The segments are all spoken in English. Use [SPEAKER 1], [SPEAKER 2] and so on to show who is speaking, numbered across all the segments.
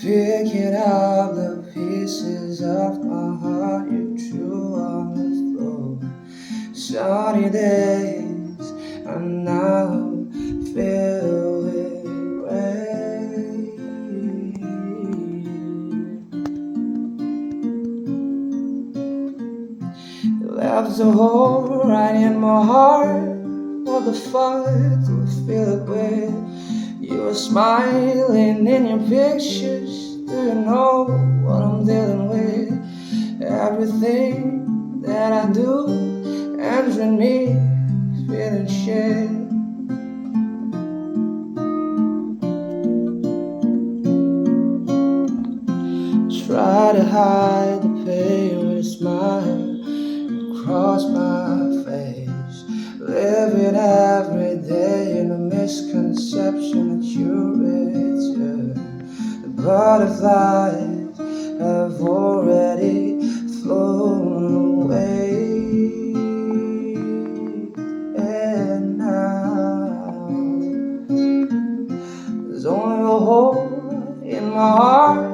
[SPEAKER 1] picking up the pieces of my heart you threw on the floor. Sunny days are now filled with rain. You left a hole right in my heart. What the fuck do I fill it with? You were smiling in your pictures. Do you know what I'm dealing with? Everything that I do ends with me feeling shit. Try to hide the pain with a smile across my face. Living every day in a misconception that you're return. The butterflies have already flown away, and now there's only a hole in my heart.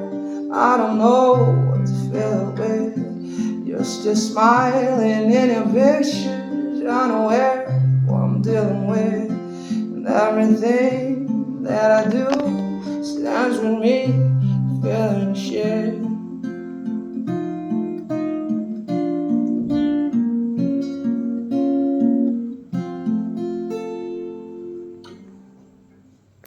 [SPEAKER 1] I don't know what to fill it with. You're still smiling in your pictures, unaware what I'm dealing with. And everything that I do stands with me